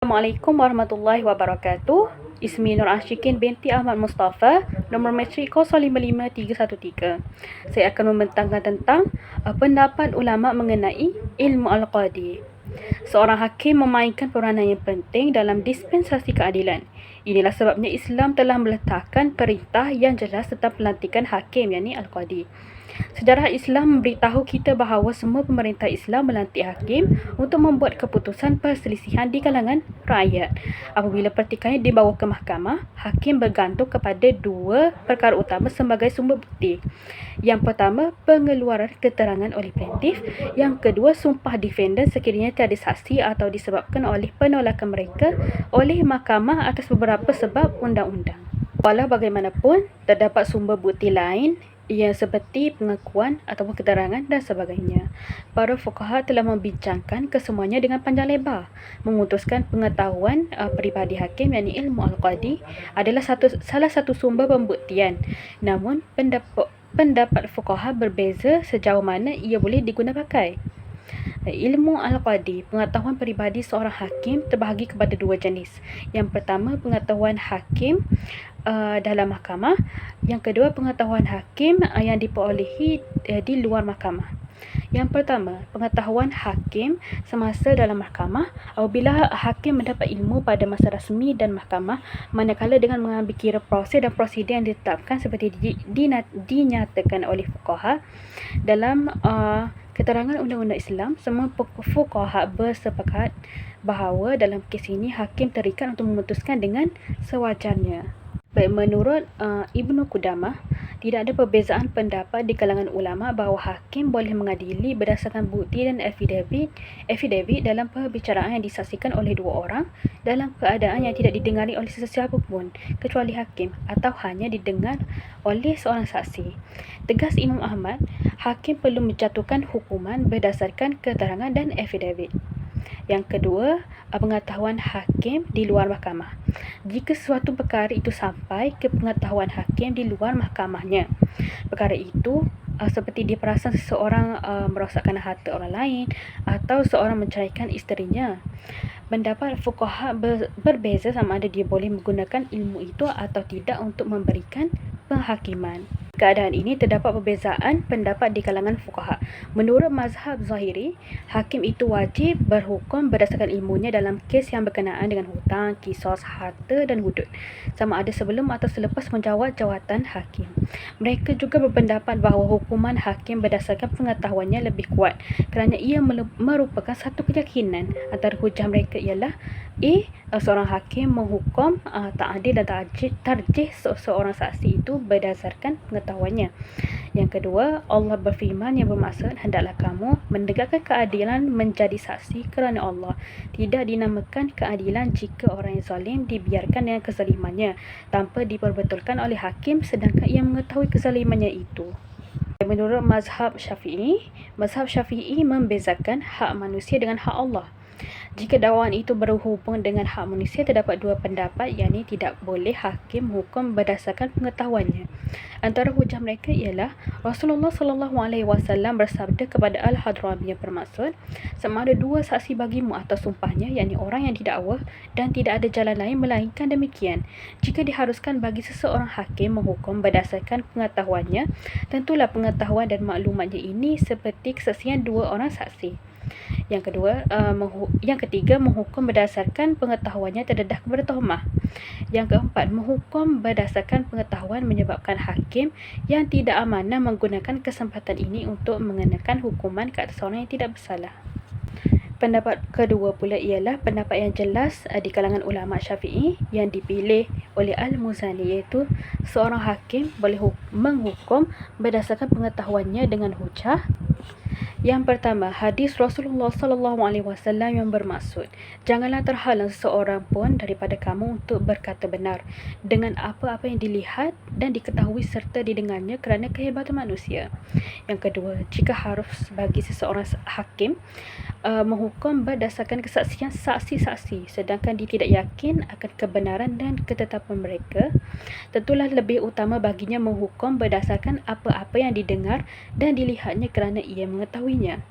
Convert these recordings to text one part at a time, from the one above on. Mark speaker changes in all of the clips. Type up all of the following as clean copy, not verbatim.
Speaker 1: Assalamualaikum warahmatullahi wabarakatuh. Ismi Nur Ashikin binti Ahmad Mustafa, nombor matrik 055313. Saya akan membentangkan tentang pendapat ulama mengenai ilmu Al-Qadi. Seorang hakim memainkan peranan yang penting dalam dispensasi keadilan. Inilah sebabnya Islam telah meletakkan perintah yang jelas tentang pelantikan hakim, yakni Al-Qadi. Sejarah Islam memberitahu kita bahawa semua pemerintah Islam melantik hakim untuk membuat keputusan perselisihan di kalangan rakyat. Apabila pertikaian dibawa ke mahkamah, hakim bergantung kepada dua perkara utama sebagai sumber bukti. Yang pertama, pengeluaran keterangan oleh plaintiff. Yang kedua, sumpah defendant sekiranya tiada saksi atau disebabkan oleh penolakan mereka oleh mahkamah atas beberapa sebab undang-undang. Walau bagaimanapun, terdapat sumber bukti lain yang seperti pengakuan ataupun keterangan dan sebagainya. Para fuqaha telah membincangkan kesemuanya dengan panjang lebar, memutuskan pengetahuan peribadi hakim, yakni ilmu Al-Qadi adalah salah satu sumber pembuktian. Namun pendapat fuqaha berbeza sejauh mana ia boleh diguna pakai. Ilmu Al-Qadi, pengetahuan peribadi seorang hakim terbahagi kepada dua jenis. Yang pertama, pengetahuan hakim dalam mahkamah. Yang kedua, pengetahuan hakim yang diperolehi di luar mahkamah. Yang pertama, pengetahuan hakim semasa dalam mahkamah. Apabila hakim mendapat ilmu pada masa rasmi dan mahkamah, manakala dengan mengambil kira proses dan prosedur yang ditetapkan seperti dinyatakan oleh fuqaha dalam keterangan undang-undang Islam, semua fuqaha bersepakat bahawa dalam kes ini hakim terikat untuk memutuskan dengan sewajarnya. Baik, menurut Ibnu Qudamah, tidak ada perbezaan pendapat di kalangan ulama bahawa hakim boleh mengadili berdasarkan bukti dan affidavit dalam perbicaraan yang disaksikan oleh dua orang dalam keadaan yang tidak didengari oleh sesiapa pun kecuali hakim atau hanya didengar oleh seorang saksi. Tegas Imam Ahmad, hakim perlu menjatuhkan hukuman berdasarkan keterangan dan affidavit. Yang kedua, pengetahuan hakim di luar mahkamah. Jika sesuatu perkara itu sampai ke pengetahuan hakim di luar mahkamahnya, perkara itu seperti dia perasan seseorang merosakkan harta orang lain atau seorang menceraikan isterinya, pendapat fuqaha berbeza sama ada dia boleh menggunakan ilmu itu atau tidak untuk memberikan penghakiman. Keadaan ini terdapat perbezaan pendapat di kalangan fuqaha. Menurut mazhab Zahiri, hakim itu wajib berhukum berdasarkan ilmunya dalam kes yang berkenaan dengan hutang, kisos, harta dan hudud, sama ada sebelum atau selepas menjawat jawatan hakim. Mereka juga berpendapat bahawa hukuman hakim berdasarkan pengetahuannya lebih kuat kerana ia merupakan satu keyakinan. Antara hujah mereka ialah seorang hakim menghukum tak adil dan tarjih seorang saksi itu berdasarkan pengetahuannya. Yang kedua, Allah berfirman yang bermaksud, hendaklah kamu menegakkan keadilan menjadi saksi kerana Allah. Tidak dinamakan keadilan jika orang yang zalim dibiarkan dengan kezalimannya tanpa diperbetulkan oleh hakim sedangkan ia mengetahui kezalimannya itu. Menurut mazhab Syafi'i membezakan hak manusia dengan hak Allah. Jika dakwaan itu berhubung dengan hak manusia, terdapat dua pendapat, yakni tidak boleh hakim hukum berdasarkan pengetahuannya. Antara hujah mereka ialah Rasulullah SAW bersabda kepada Al-Hadrami yang bermaksud, sama ada dua saksi bagimu atas sumpahnya, yakni orang yang didakwa, dan tidak ada jalan lain melainkan demikian. Jika diharuskan bagi seseorang hakim menghukum berdasarkan pengetahuannya, tentulah pengetahuan dan maklumatnya ini seperti kesaksian dua orang saksi. Yang ketiga, menghukum berdasarkan pengetahuannya terdedah kepada tuhmah. Yang keempat, menghukum berdasarkan pengetahuan menyebabkan hakim yang tidak amanah menggunakan kesempatan ini untuk mengenakan hukuman ke atas orang yang tidak bersalah. Pendapat kedua pula ialah pendapat yang jelas di kalangan ulama Syafi'i yang dipilih oleh Al-Muzani, iaitu seorang hakim boleh menghukum berdasarkan pengetahuannya dengan hujah. Yang pertama, hadis Rasulullah SAW yang bermaksud, janganlah terhalang seseorang pun daripada kamu untuk berkata benar dengan apa-apa yang dilihat dan diketahui serta didengarnya kerana kehebatan manusia. Yang kedua, jika harus bagi seseorang hakim menghukum berdasarkan kesaksian saksi-saksi sedangkan dia tidak yakin akan kebenaran dan ketetapan mereka, tentulah lebih utama baginya menghukum berdasarkan apa-apa yang didengar dan dilihatnya kerana ia mengetahuinya.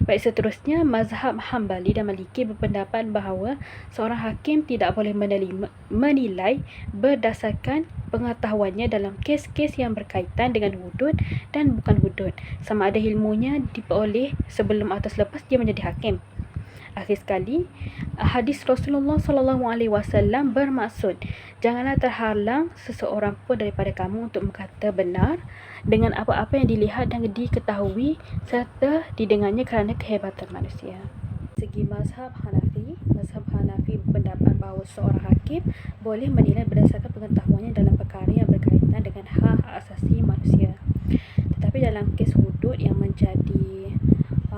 Speaker 1: Baik, seterusnya, mazhab Hambali dan Maliki berpendapat bahawa seorang hakim tidak boleh menilai berdasarkan pengetahuannya dalam kes-kes yang berkaitan dengan hudud dan bukan hudud, sama ada ilmunya diperoleh sebelum atau selepas dia menjadi hakim. Akhir sekali, hadis Rasulullah SAW bermaksud, janganlah terhalang seseorang pun daripada kamu untuk berkata benar dengan apa-apa yang dilihat dan diketahui serta didengarnya kerana kehebatan manusia. Segi mazhab Hanafi berpendapat bahawa seorang hakim boleh menilai berdasarkan pengetahuannya dalam perkara yang berkaitan dengan hak asasi manusia. Tetapi dalam kes hudud yang menjadi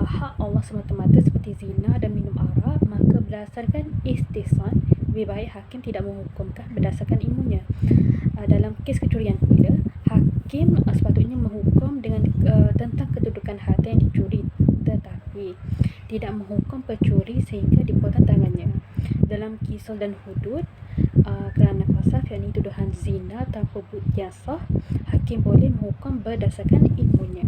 Speaker 1: hak Allah semata-mata seperti zina dan minum arak, maka berdasarkan istihsan, lebih baik hakim tidak menghukumkan berdasarkan ilmunya. Dalam kes kecurian pula, hakim sepatutnya menghukum dengan tentang kedudukan harta yang dicuri, tetapi tidak menghukum pencuri sehingga dipotong tangannya. Dalam kisah dan hudud kerana fasaf, yakni tuduhan zina tanpa bukti yang sah, hakim boleh menghukum berdasarkan ilmunya.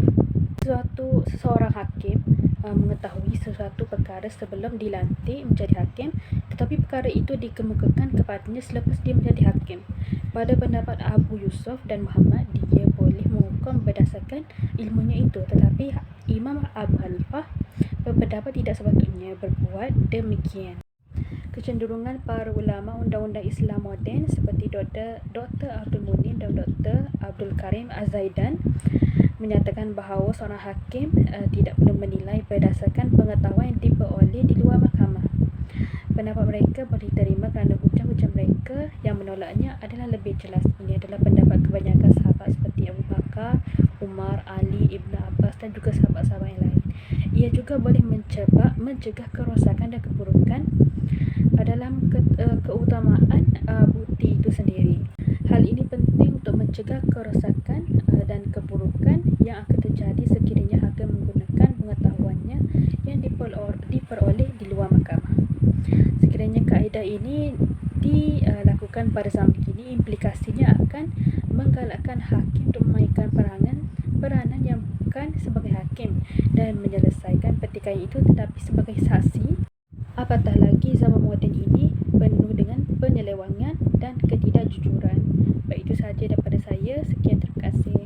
Speaker 1: Seseorang hakim mengetahui sesuatu perkara sebelum dilantik menjadi hakim, tetapi perkara itu dikemukakan kepadanya selepas dia menjadi hakim. Pada pendapat Abu Yusuf dan Muhammad, dia boleh menghukum berdasarkan ilmunya itu, tetapi Imam Abu Hanifah berpendapat tidak sepatutnya berbuat demikian. Kecenderungan para ulama undang-undang Islam moden seperti Dr. Abdul Munim dan Dr. Abdul Karim Az-Zaidan menyatakan bahawa seorang hakim tidak perlu menilai berdasarkan pengetahuan yang diperoleh di luar mahkamah. Pendapat mereka boleh diterima kerana hujah-hujah mereka yang menolaknya adalah lebih jelas. Ini adalah pendapat kebanyakan sahabat seperti Abu Bakar, Umar, Ali, Ibn Abbas dan juga sahabat-sahabat yang lain. Ia juga boleh mencegah kerosakan dan keburukan dalam keutamaan bukti itu sendiri. Hal ini penting untuk mencegah kerosakan dan keburukan yang akan terjadi sekiranya hakim menggunakan pengetahuannya yang diperoleh di luar mahkamah. Sekiranya kaedah ini dilakukan pada zaman kini, implikasinya akan menggalakkan hakim untuk memainkan peranan yang bukan sebagai hakim dan menyelesaikan pertikaian itu tetapi sebagai saksi. Apatah lagi zaman moden ini penuh dengan penyelewangan dan ketidakjujuran. Baik, itu sahaja daripada saya. Sekian, terima kasih.